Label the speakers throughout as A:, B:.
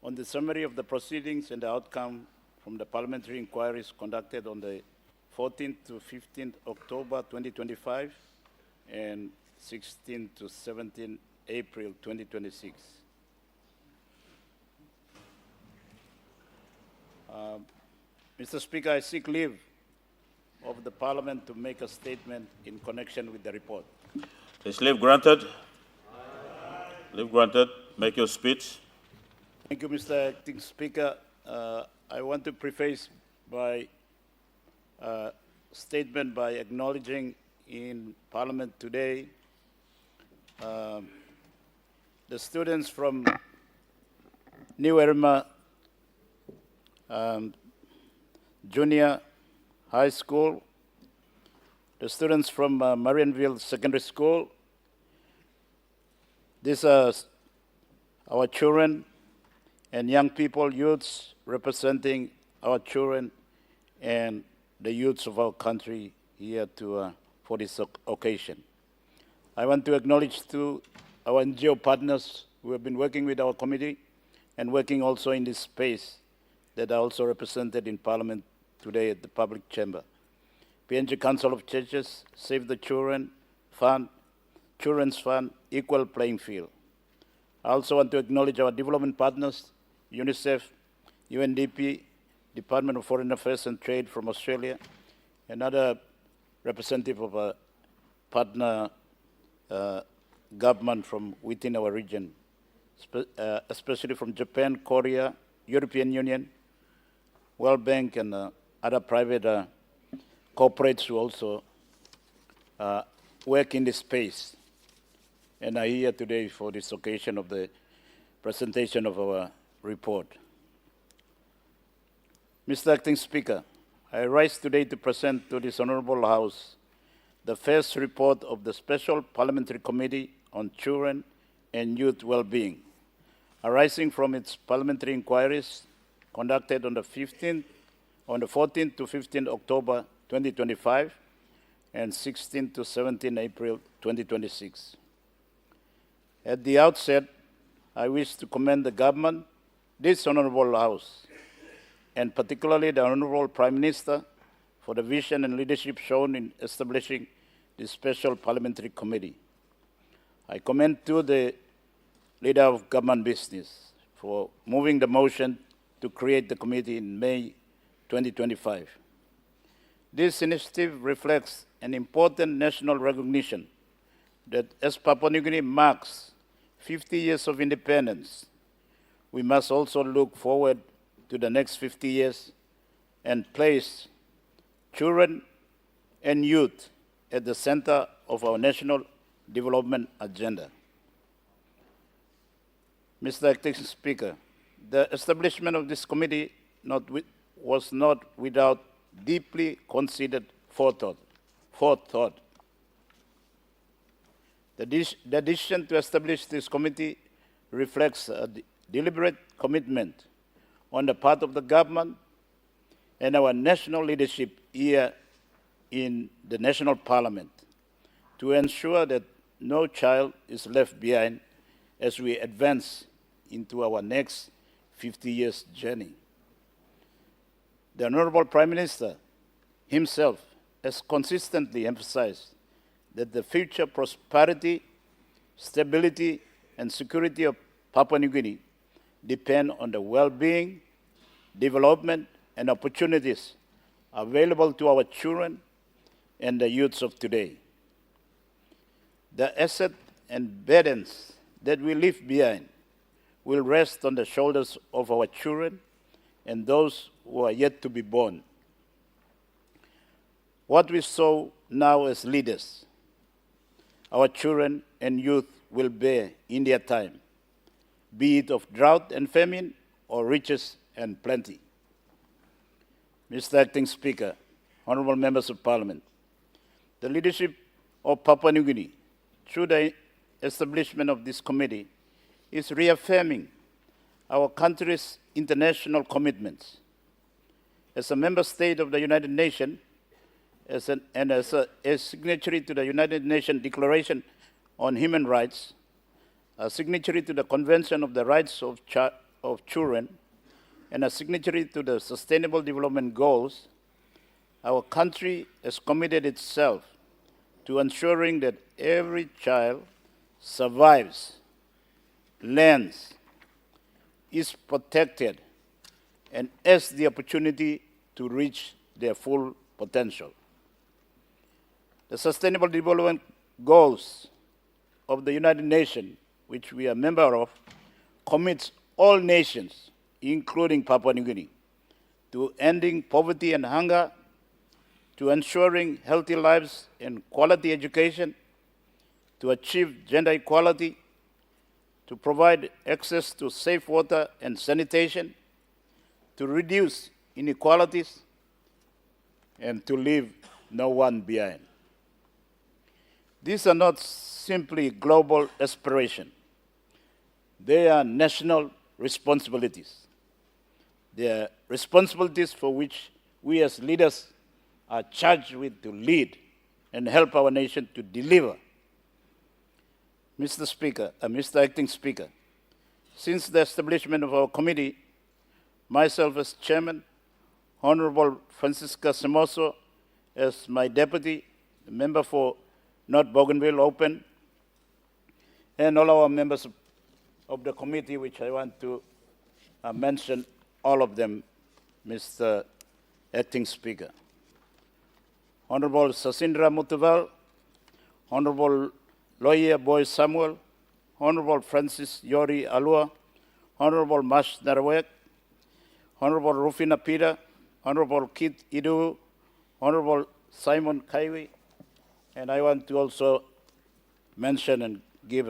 A: on the summary of the proceedings and the outcome from the parliamentary inquiries conducted on the 14th to 15th October 2025 and 16th to 17th April 2026. Mr. Speaker, I seek leave of the Parliament to make a statement in connection with the report.
B: Is leave granted? Leave granted. Make your speech.
A: Thank you, Mr. Acting Speaker. I want to preface my statement by acknowledging in Parliament today the students from New Irma Junior High School, the students from Marianville Secondary School. These are our children and young people, youths, representing our children and the youths of our country here for this occasion. I want to acknowledge to our NGO partners who have been working with our committee and working also in this space that are also represented in Parliament today at the public chamber. PNG Council of Churches, Save the Children Fund, Children's Fund, Equal Playing Field. I also want to acknowledge our development partners, UNICEF, UNDP, Department of Foreign Affairs and Trade from Australia, another representative of a partner government from within our region, especially from Japan, Korea, European Union, World Bank, and other private corporates who also work in this space and are here today for this occasion of the presentation of our report. Mr. Acting Speaker, I rise today to present to this Honourable House the first report of the Special Parliamentary Committee on Children and Youth Wellbeing, arising from its parliamentary inquiries conducted on the 14th to 15th October 2025 and 16th to 17th April 2026. At the outset, I wish to commend the government, this Honourable House, and particularly the Honourable Prime Minister for the vision and leadership shown in establishing this Special Parliamentary Committee. I commend too the Leader of Government Business for moving the motion to create the committee in May 2025. This initiative reflects an important national recognition that as Papua New Guinea marks 50 years of independence, we must also look forward to the next 50 years and place children and youth at the center of our national development agenda. Mr. Acting Speaker, the establishment of this committee was not without deeply considered forethought. The decision to establish this committee reflects a deliberate commitment on the part of the government and our national leadership here in the National Parliament to ensure that no child is left behind as we advance into our next 50 years journey. The Honourable Prime Minister himself has consistently emphasized that the future prosperity, stability, and security of Papua New Guinea depend on the well-being, development, and opportunities available to our children and the youths of today. The asset and burdens that we leave behind will rest on the shoulders of our children and those who are yet to be born. What we saw now as leaders, our children and youth will bear in their time, be it of drought and famine or riches and plenty. Mr. Acting Speaker, Honourable Members of Parliament, the leadership of Papua New Guinea, through the establishment of this committee, is reaffirming our country's international commitments. As a member state of the United Nations, as a signatory to the United Nations Declaration on Human Rights, a signatory to the Convention of the Rights of of Children and a signatory to the Sustainable Development Goals, our country has committed itself to ensuring that every child survives, learns, is protected, and has the opportunity to reach their full potential. The Sustainable Development Goals of the United Nations, which we are a member of, commits all nations, including Papua New Guinea, to ending poverty and hunger, to ensuring healthy lives and quality education, to achieve gender equality, to provide access to safe water and sanitation, to reduce inequalities, and to leave no one behind. These are not simply global aspirations. They are national responsibilities. They are responsibilities for which we as leaders are charged with to lead and help our nation to deliver. Mr. Acting Speaker, since the establishment of our committee, myself as chairman, Honorable Francisca Semoso as my deputy, member for North Bougainville Open, and all our members of the committee, which I want to mention all of them, Mr. Acting Speaker. Honorable Sasindra Mutaval, Honorable Lawyer Boy Samuel, Honorable Francis Yori Alua, Honorable Mash Narawek, Honorable Rufina Pida, Honorable Kit Idu, Honorable Simon Kaiwi, and I want to also mention and give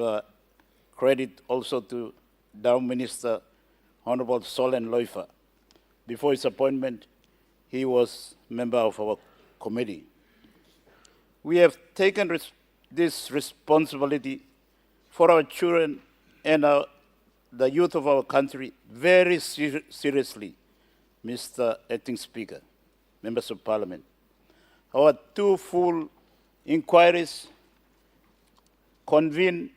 A: credit also to Down Minister Honorable Solen Loifa. Before his appointment, he was member of our committee. We have taken this responsibility for our children and the youth of our country very seriously, Mr. Acting Speaker, members of Parliament. Our two full inquiries convene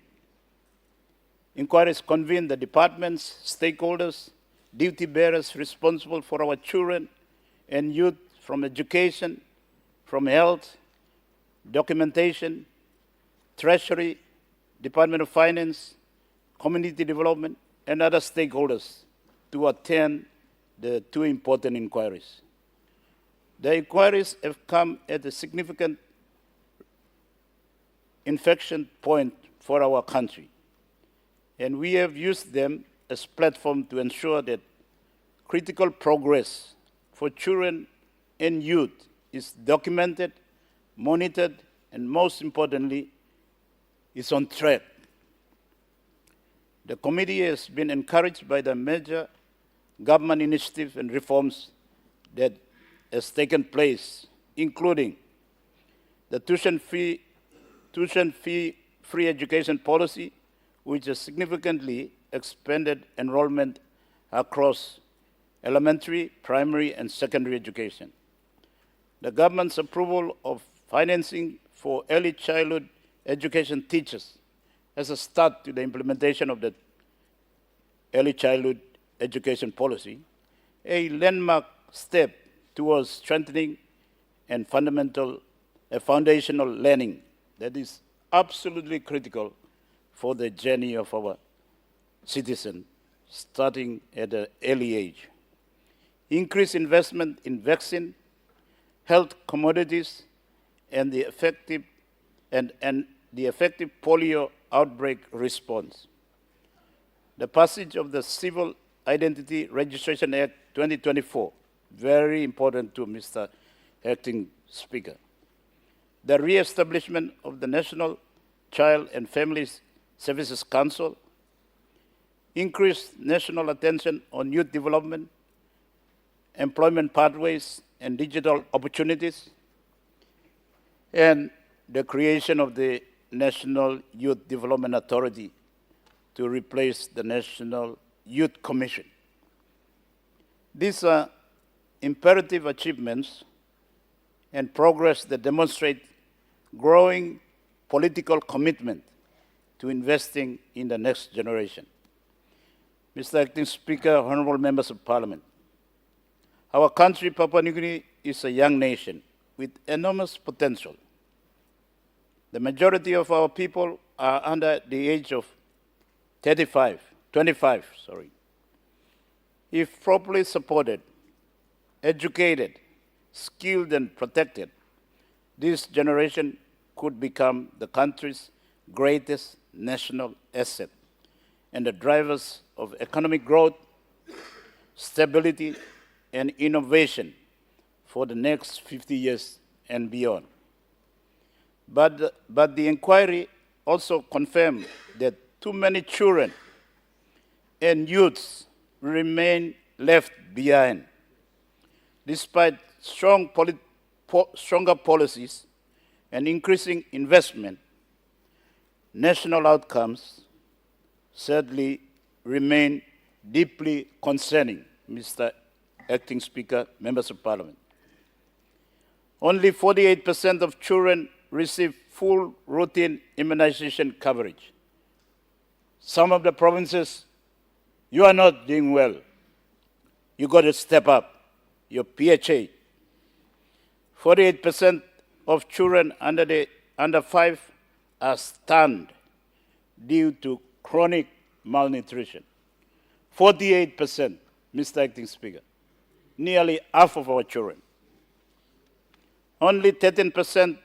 A: the departments, stakeholders, duty bearers responsible for our children and youth from education, from health, documentation, Treasury, Department of Finance, Community Development, and other stakeholders to attend the two important inquiries. The inquiries have come at a significant inflection point for our country, and we have used them as platform to ensure that critical progress for children and youth is documented, monitored, and most importantly, is on track. The committee has been encouraged by the major government initiatives and reforms that has taken place, including the tuition fee free education policy, which has significantly expanded enrollment across elementary, primary, and secondary education. The government's approval of financing for early childhood education teachers as a start to the implementation of the early childhood education policy, a landmark step towards strengthening and foundational learning that is absolutely critical for the journey of our citizens, starting at an early age. Increased investment in vaccine, health commodities, and the effective polio outbreak response. The passage of the Civil Identity Registration Act 2024, very important to Mr. Acting Speaker. The re-establishment of the National Child and Family Services Council, increased national attention on youth development, employment pathways, and digital opportunities, and the creation of the National Youth Development Authority to replace the National Youth Commission. These are imperative achievements and progress that demonstrate growing political commitment to investing in the next generation. Mr. Acting Speaker, honorable members of Parliament, our country, Papua New Guinea, is a young nation with enormous potential. The majority of our people are under the age of 25. If properly supported, educated, skilled and protected, this generation could become the country's greatest national asset and the drivers of economic growth, stability, and innovation for the next 50 years and beyond. But the inquiry also confirmed that too many children and youths remain left behind. Despite stronger policies and increasing investment, national outcomes sadly remain deeply concerning, Mr. Acting Speaker, members of Parliament. Only 48% of children receive full routine immunization coverage. Some of the provinces, you are not doing well. You got to step up your PHA. 48% of children under 5 are stunned due to chronic malnutrition. 48%, Mr. Acting Speaker, nearly half of our children. Only 13%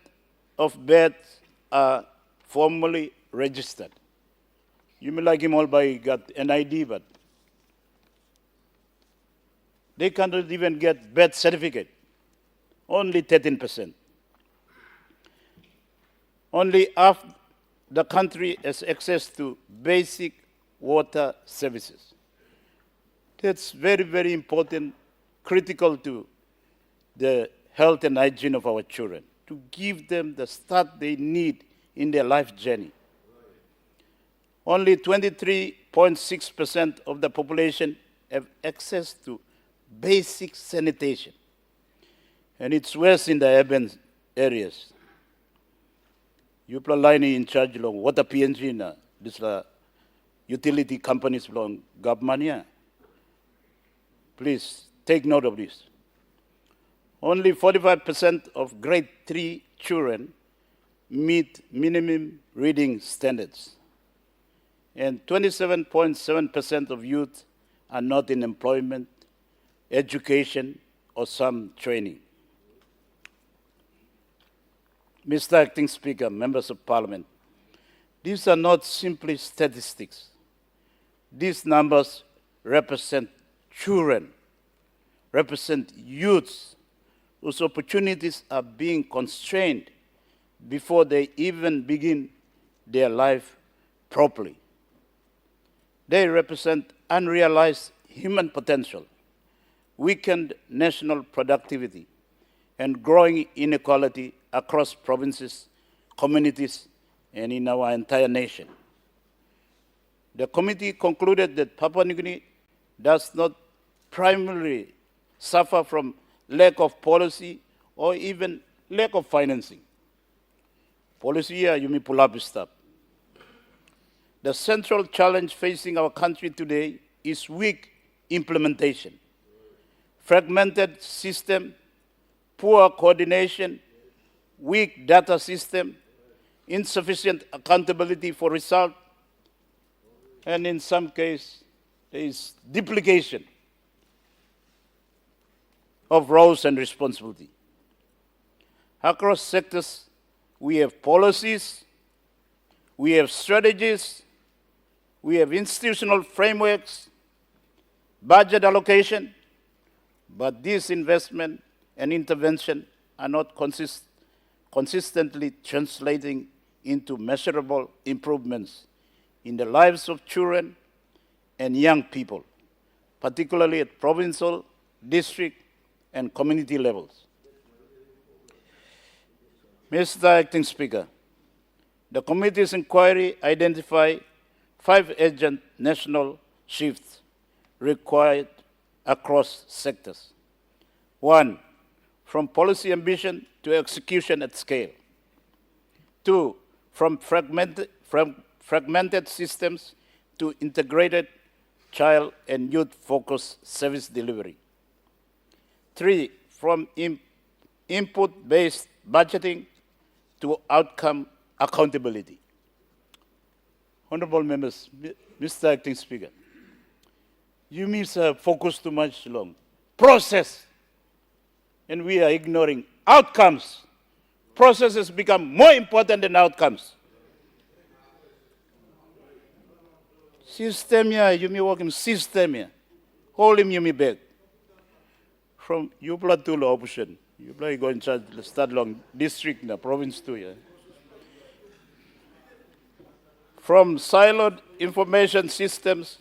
A: of births are formally registered. You may like him all by got an ID, but they cannot even get birth certificate. Only 13%. Only half the country has access to basic water services. That's very, very important, critical to the health and hygiene of our children, to give them the start they need in their life journey. Only 23.6% of the population have access to basic sanitation, and it's worse in the urban areas. You plan in charge of water PNG na, this utility companies belong government. Please take note of this. Only 45% of grade 3 children meet minimum reading standards, and 27.7% of youth are not in employment, education, or some training. Mr. Acting Speaker, members of Parliament, these are not simply statistics. These numbers represent children, represent youths whose opportunities are being constrained before they even begin their life properly. They represent unrealized human potential, weakened national productivity, and growing inequality across provinces, communities, and in our entire nation. The committee concluded that Papua New Guinea does not primarily suffer from lack of policy or even lack of financing. Policy here, you may pull up stuff. The central challenge facing our country today is weak implementation, fragmented system, poor coordination, weak data system, insufficient accountability for result, and in some cases, there is duplication of roles and responsibility. Across sectors, we have policies, we have strategies, we have institutional frameworks, budget allocation, but this investment and intervention are not consistently translating into measurable improvements in the lives of children and young people, particularly at provincial, district, and community levels. Mr. Acting Speaker, the committee's inquiry identified 5 urgent national shifts required across sectors. 1, from policy ambition to execution at scale. 2, from fragmented systems to integrated child and youth-focused service delivery. 3, from input-based budgeting to outcome accountability. Honorable members, Mr. Acting Speaker, you miss focus too much long. Process, and we are ignoring outcomes. Processes become more important than outcomes. Systemia, you may work in systemia. Hold him, you may beg. From Yupla to the option. Yupla go in charge, start long district, na province too, yeah. From siloed information systems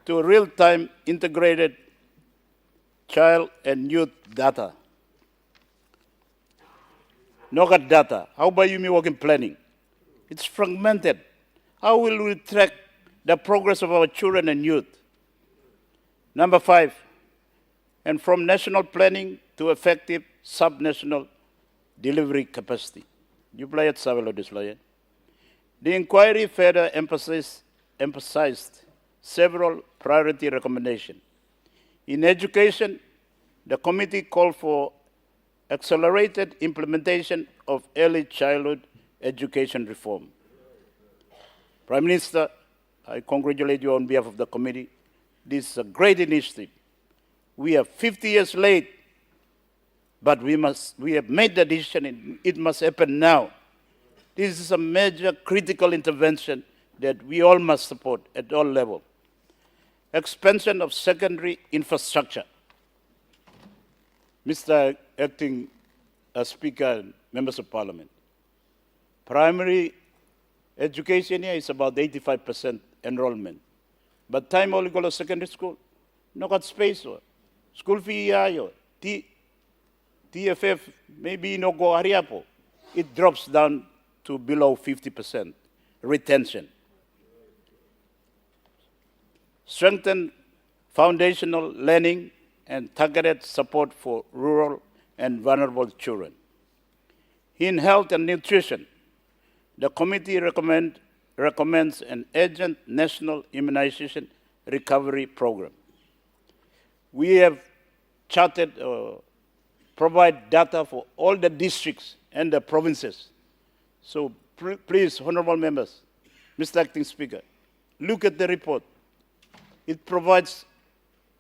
A: to real-time integrated child and youth data. NOGAT data. How about you me work in planning? It's fragmented. How will we track the progress of our children and youth? Number 5, and from national planning to effective sub-national delivery capacity. You play it, Savelo, this lawyer. The inquiry further emphasized several priority recommendations. In education, the committee called for accelerated implementation of early childhood education reform. Prime Minister, I congratulate you on behalf of the committee. This is a great initiative. We are 50 years late, but we have made the decision and it must happen now. This is a major critical intervention that we all must support at all levels. Expansion of secondary infrastructure. Mr. Acting Speaker and Members of Parliament, primary education here is about 85% enrollment. But time only go to secondary school, no got space. School fee, TFF, maybe no go Ariapo. It drops down to below 50% retention. Strengthen foundational learning and targeted support for rural and vulnerable children. In health and nutrition, the committee recommends an urgent national immunization recovery program. We have charted, provide data for all the districts and the provinces. So please, honorable members, Mr. Acting Speaker, look at the report. It provides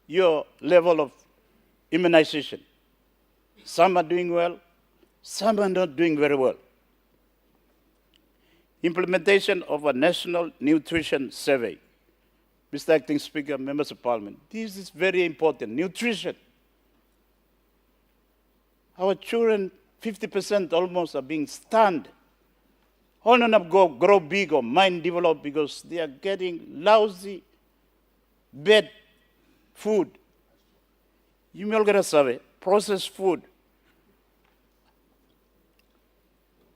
A: your level of immunization. Some are doing well, some are not doing very well. Implementation of a national nutrition survey. Mr. Acting Speaker, members of Parliament, this is very important. Nutrition. Our children, 50% almost, are being stunned. All not grow big or mind develop because they are getting lousy, bad food. You may all get a survey, processed food.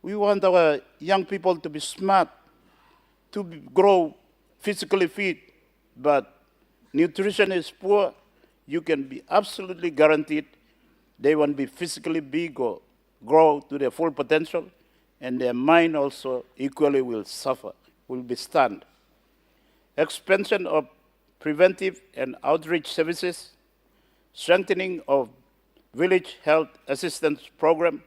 A: We want our young people to be smart, to grow physically fit, but nutrition is poor. You can be absolutely guaranteed they won't be physically big or grow to their full potential, and their mind also equally will suffer, will be stunned. Expansion of preventive and outreach services, strengthening of village health assistance program,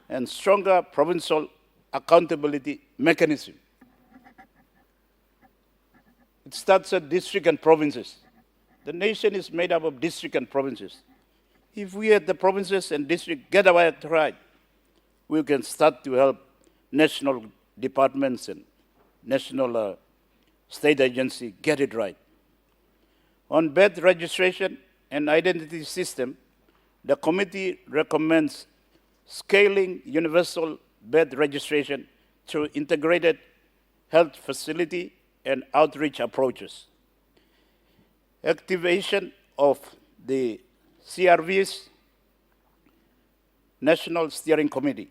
A: and stronger provincial accountability mechanism. It starts at district and provinces. The nation is made up of district and provinces. If we at the provinces and district get our act right, we can start to help national departments and national state agency get it right. On birth registration and identity system, the committee recommends scaling universal birth registration through integrated health facility and outreach approaches. Activation of the CRV's National Steering Committee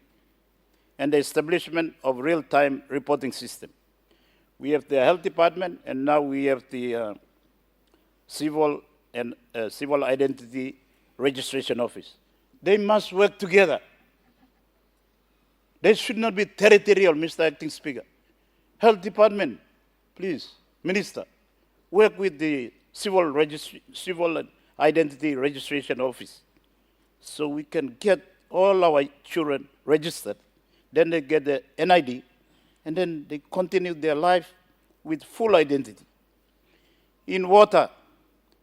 A: and the establishment of real-time reporting system. We have the Health Department, and now we have the Civil Identity Registration Office. They must work together. They should not be territorial, Mr. Acting Speaker. Health Department, please, Minister, work with the civil identity registration office, so we can get all our children registered. Then they get the NID, and then they continue their life with full identity. In water,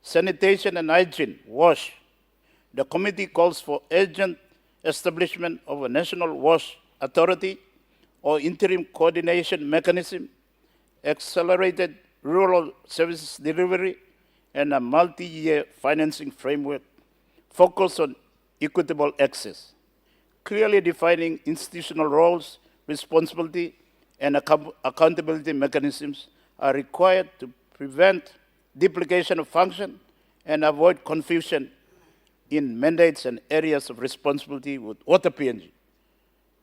A: sanitation and hygiene, WASH, the committee calls for urgent establishment of a national WASH authority or interim coordination mechanism, accelerated rural services delivery, and a multi-year financing framework focused on equitable access. Clearly defining institutional roles, responsibility, and accountability mechanisms are required to prevent duplication of function and avoid confusion in mandates and areas of responsibility with water PNG.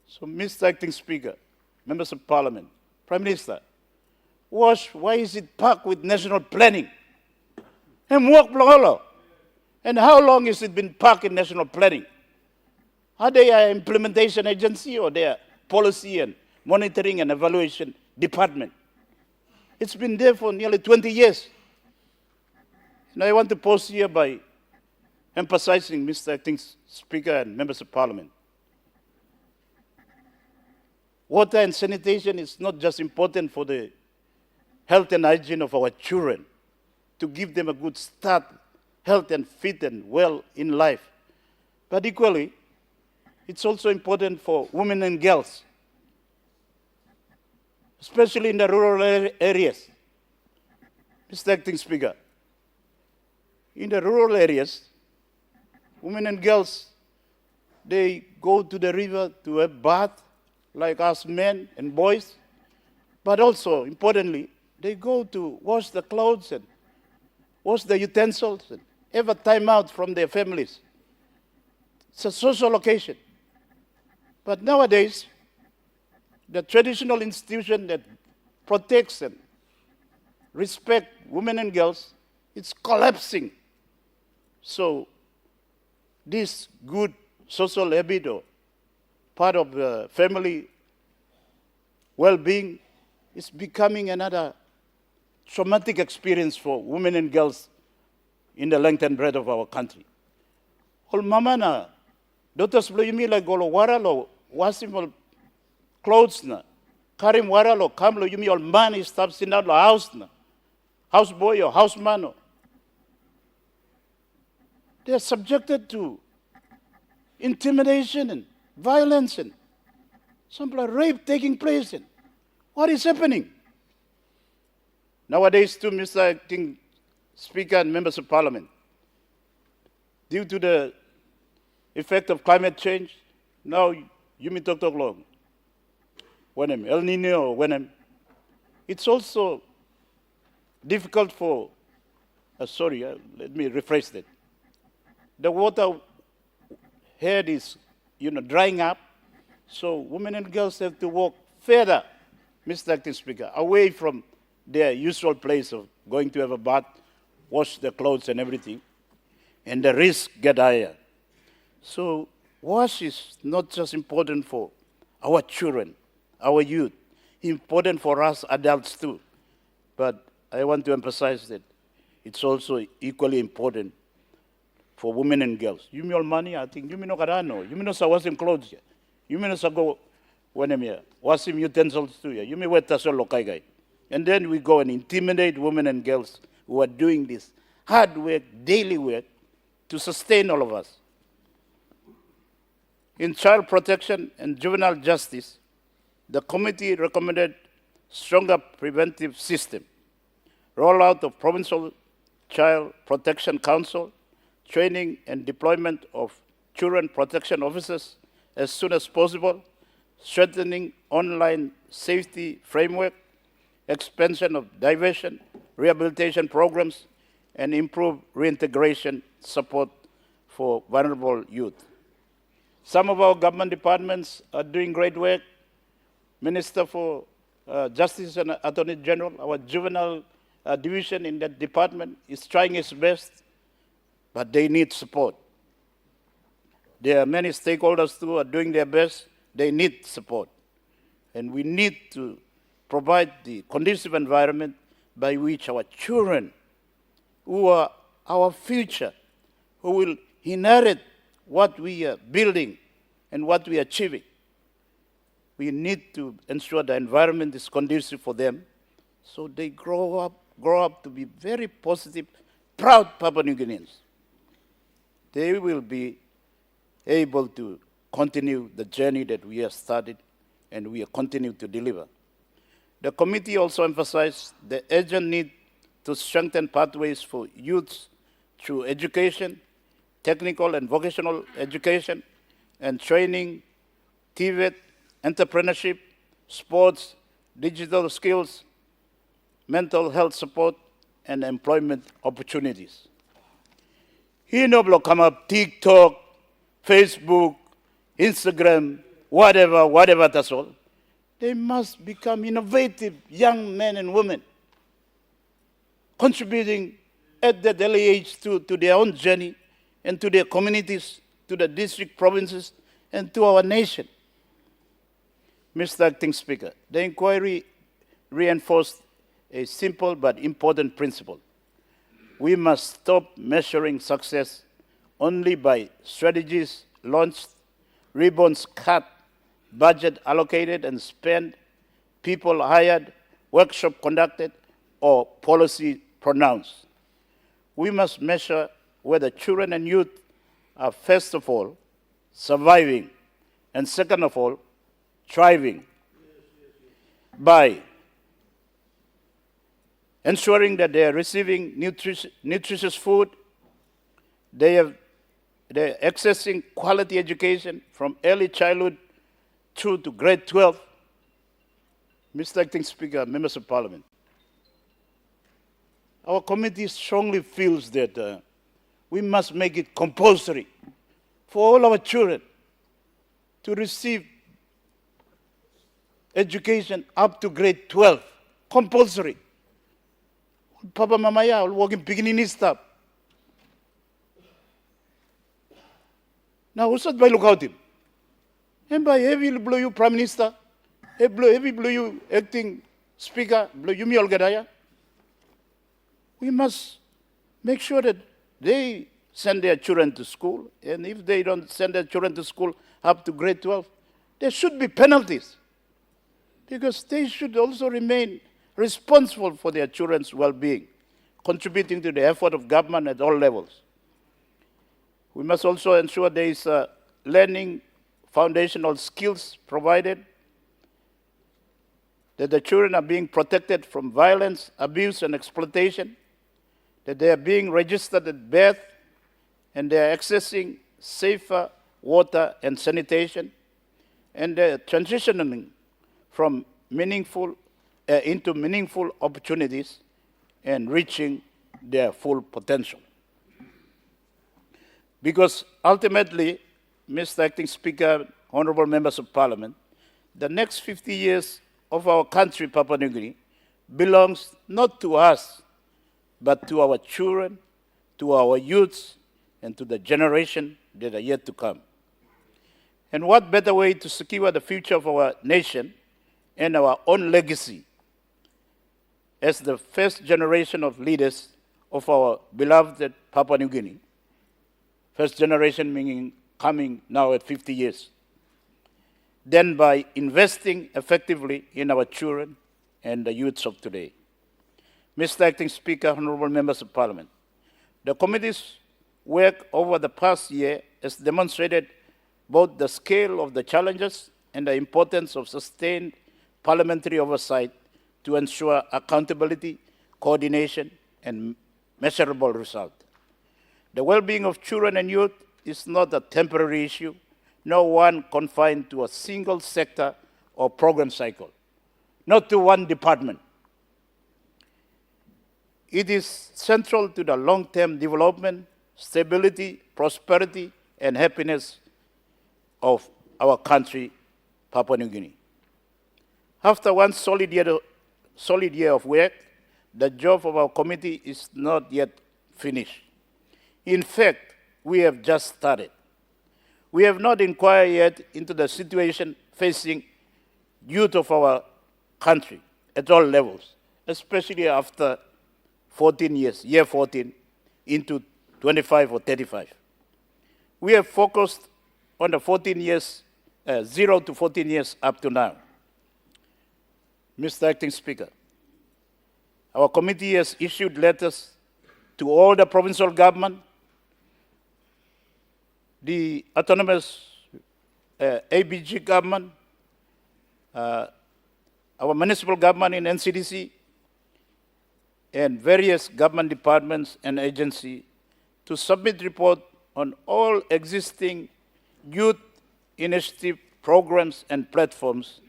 A: So, Mr. Acting Speaker, Members of Parliament, Prime Minister, WASH, why is it parked with national planning? And work blaholo. And how long has it been parked in national planning? Are they an implementation agency or they are policy and monitoring and evaluation department? It's been there for nearly 20 years. And I want to pause here by emphasizing, Mr. Acting Speaker and Members of Parliament, water and sanitation is not just important for the health and hygiene of our children, to give them a good start, health and fit and well in life, but equally, it's also important for women and girls, especially in the rural areas. Mr. Acting Speaker, in the rural areas, women and girls, they go to the river to have bath, like us men and boys, but also, importantly, they go to wash the clothes and wash the utensils and have a time out from their families. It's a social occasion. But nowadays, the traditional institution that protects and respects women and girls, it's collapsing. So this good social habit or part of family well-being is becoming another traumatic experience for women and girls in the length and breadth of our country. All mama na, daughters lo yumi la golo wara lo wasim ol clothes na, karim wara lo kam lo yumi ol man is taps in lo house na, house boy or house man. They are subjected to intimidation and violence and some rape taking place. And what is happening? Nowadays, too, Mr. Acting Speaker and Members of Parliament, due to the effect of climate change, now you may talk long. When El Nino, when it's also difficult for, let me rephrase that. The water head is, drying up, so women and girls have to walk further, Mr. Acting Speaker, away from their usual place of going to have a bath, wash their clothes and everything, and the risk get higher. So wash is not just important for our children, our youth, important for us adults too. But I want to emphasize that it's also equally important for women and girls. You mean all money, I think, you mean no garano, you mean no washing clothes, you mean no go when I'm here, washing utensils too, you mean wet tasol lokai guy. And then we go and intimidate women and girls who are doing this hard work, daily work, to sustain all of us. In child protection and juvenile justice, the committee recommended stronger preventive system, rollout of provincial child protection council, training and deployment of children protection officers as soon as possible, strengthening online safety framework, expansion of diversion, rehabilitation programs, and improved reintegration support for vulnerable youth. Some of our government departments are doing great work. Minister for Justice and Attorney General, our juvenile division in that department is trying its best, but they need support. There are many stakeholders who are doing their best. They need support. And we need to provide the conducive environment by which our children who are our future, who will inherit what we are building and what we are achieving. We need to ensure the environment is conducive for them so they grow up to be very positive, proud Papua New Guineans. They will be able to continue the journey that we have started and we are continuing to deliver. The committee also emphasized the urgent need to strengthen pathways for youths through education, technical and vocational education, and training, TVET, entrepreneurship, sports, digital skills, mental health support, and employment opportunities. Hinoblo come up TikTok, Facebook, Instagram, whatever that's all. They must become innovative young men and women, contributing at that early age to their own journey and to their communities, to the district, provinces, and to our nation. Mr. Acting Speaker, the inquiry reinforced a simple but important principle. We must stop measuring success only by strategies launched, ribbons cut, budget allocated and spent, people hired, workshop conducted, or policy pronounced. We must measure whether children and youth are, first of all, surviving, and second of all, thriving by ensuring that they are receiving nutritious food, they're accessing quality education from early childhood through to grade 12. Mr. Acting Speaker, members of Parliament, our committee strongly feels that we must make it compulsory for all our children to receive education up to grade 12, compulsory. Papa Mama ya working beginning stuff. Now, what's that by look out him? And by heavy blow you Prime Minister, heavy blow you acting Speaker, blow you me all gadaya. We must make sure that they send their children to school, and if they don't send their children to school up to grade 12, there should be penalties, because they should also remain responsible for their children's well-being, contributing to the effort of government at all levels. We must also ensure there is learning foundational skills provided, that the children are being protected from violence, abuse, and exploitation, that they are being registered at birth, and they are accessing safer water and sanitation, and they are transitioning from into meaningful opportunities and reaching their full potential. Because ultimately, Mr. Acting Speaker, honorable members of Parliament, the next 50 years of our country, Papua New Guinea, belongs not to us, but to our children, to our youths, and to the generation that are yet to come. And what better way to secure the future of our nation and our own legacy as the first generation of leaders of our beloved Papua New Guinea, first generation meaning coming now at 50 years, than by investing effectively in our children and the youths of today. Mr. Acting Speaker, honorable members of Parliament, the committee's work over the past year has demonstrated both the scale of the challenges and the importance of sustained parliamentary oversight to ensure accountability, coordination, and measurable result. The well-being of children and youth is not a temporary issue, nor one confined to a single sector or program cycle, not to one department. It is central to the long-term development, stability, prosperity, and happiness of our country, Papua New Guinea. After one solid year of work, the job of our committee is not yet finished. In fact, we have just started. We have not inquired yet into the situation facing youth of our country at all levels, especially after 14 years, year 14, into 25 or 35. We have focused on the 14 years, 0 to 14 years up to now. Mr. Acting Speaker, our committee has issued letters to all the provincial government, the autonomous ABG government, our municipal government in NCDC, and various government departments and agencies to submit report on all existing youth initiative programs and platforms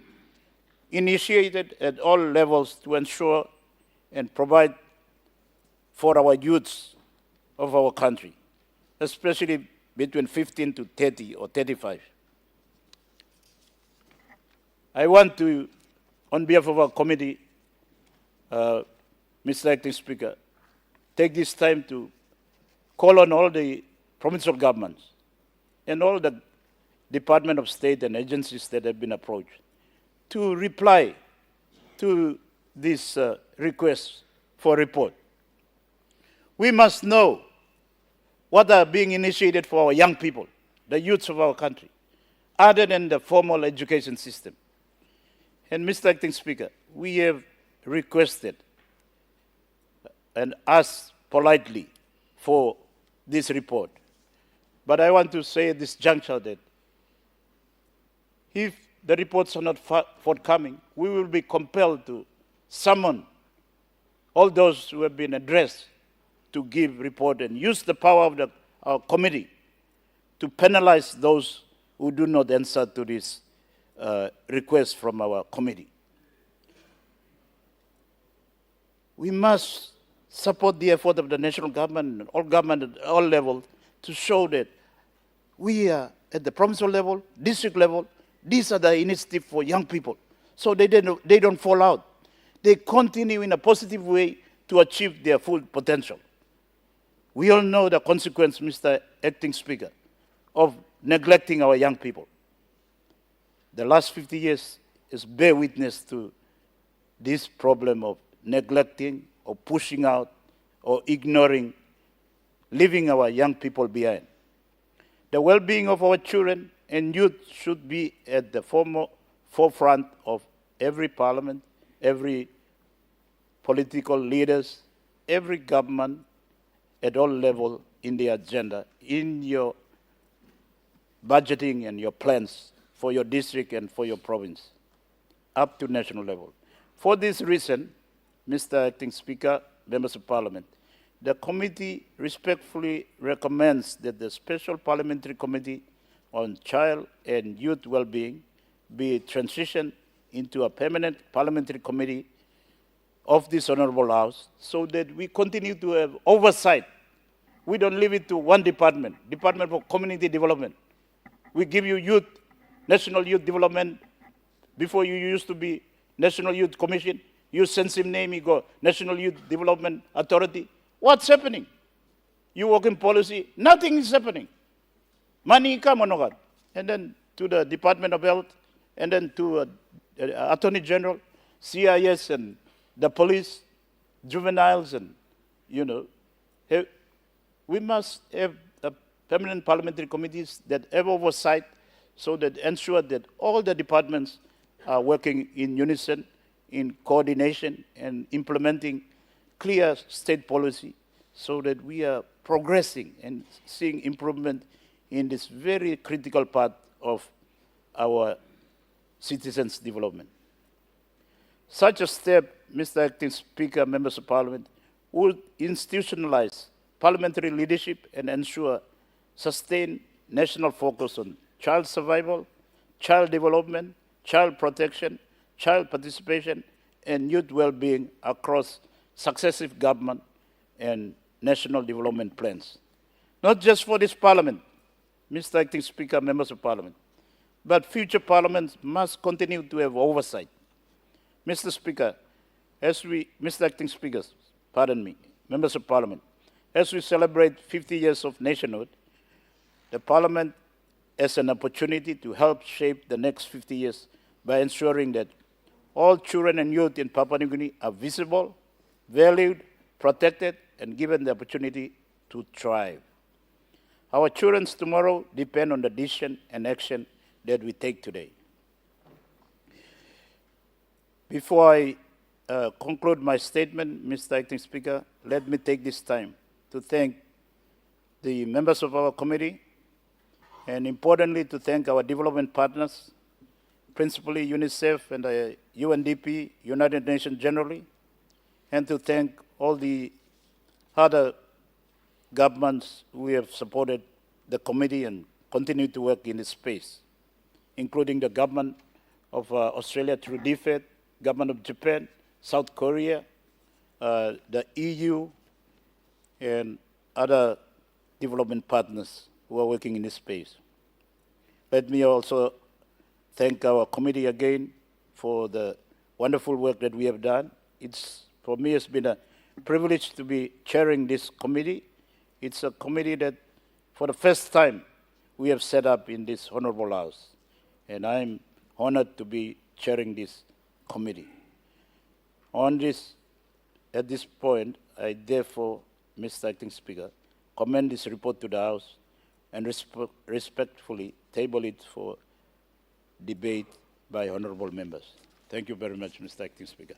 A: initiated at all levels to ensure and provide for our youths of our country, especially between 15 to 30 or 35. I want to, on behalf of our committee, Mr. Acting Speaker, take this time to call on all the provincial governments and all the Department of State and agencies that have been approached to reply to this request for report. We must know what are being initiated for our young people, the youths of our country, other than the formal education system. And Mr. Acting Speaker, we have requested and asked politely for this report. But I want to say at this juncture that if the reports are not forthcoming, we will be compelled to summon all those who have been addressed to give report and use the power of our committee to penalize those who do not answer to this request from our committee. We must support the effort of the national government and at all levels to show that we are at the provincial level, district level, these are the initiatives for young people. So they don't fall out. They continue in a positive way to achieve their full potential. We all know the consequence, Mr. Acting Speaker, of neglecting our young people. The last 50 years is bear witness to this problem of neglecting or pushing out or ignoring, leaving our young people behind. The well-being of our children and youth should be at the forefront of every parliament, every political leaders, every government at all levels in the agenda, in your budgeting and your plans for your district and for your province, up to national level. For this reason, Mr. Acting Speaker, members of Parliament, the committee respectfully recommends that the Special Parliamentary Committee on Child and Youth Wellbeing be transitioned into a permanent parliamentary committee of this Honourable House so that we continue to have oversight. We don't leave it to one department, Department for Community Development. We give you youth, National Youth Development. Before you used to be National Youth Commission, you sense him name, you go National Youth Development Authority. What's happening? You work in policy, nothing is happening. Money come on God. And then to the Department of Health, and then to Attorney General, CIS and the police, juveniles, and we must have permanent parliamentary committees that have oversight so that ensure that all the departments are working in unison, in coordination, and implementing clear state policy so that we are progressing and seeing improvement in this very critical part of our citizens' development. Such a step, Mr. Acting Speaker, members of Parliament, would institutionalize parliamentary leadership and ensure sustained national focus on child survival, child development, child protection, child participation, and youth well-being across successive government and national development plans. Not just for this Parliament, Mr. Acting Speaker, members of Parliament, but future parliaments must continue to have oversight. Mr. Speaker, Mr. Acting Speakers, pardon me, members of Parliament, as we celebrate 50 years of nationhood, the Parliament has an opportunity to help shape the next 50 years by ensuring that all children and youth in Papua New Guinea are visible, valued, protected, and given the opportunity to thrive. Our children's tomorrow depend on the decision and action that we take today. Before I conclude my statement, Mr. Acting Speaker, let me take this time to thank the members of our committee, and importantly to thank our development partners, principally UNICEF and the UNDP, United Nations generally, and to thank all the other governments who have supported the committee and continue to work in this space, including the government of Australia through DFED, government of Japan, South Korea, the EU, and other development partners who are working in this space. Let me also thank our committee again for the wonderful work that we have done. For me, it's been a privilege to be chairing this committee. It's a committee that, for the first time, we have set up in this honorable house. And I'm honored to be chairing this committee. At this point, I therefore, Mr. Acting Speaker, commend this report to the House and respectfully table it for debate by honorable members. Thank you very much, Mr. Acting Speaker.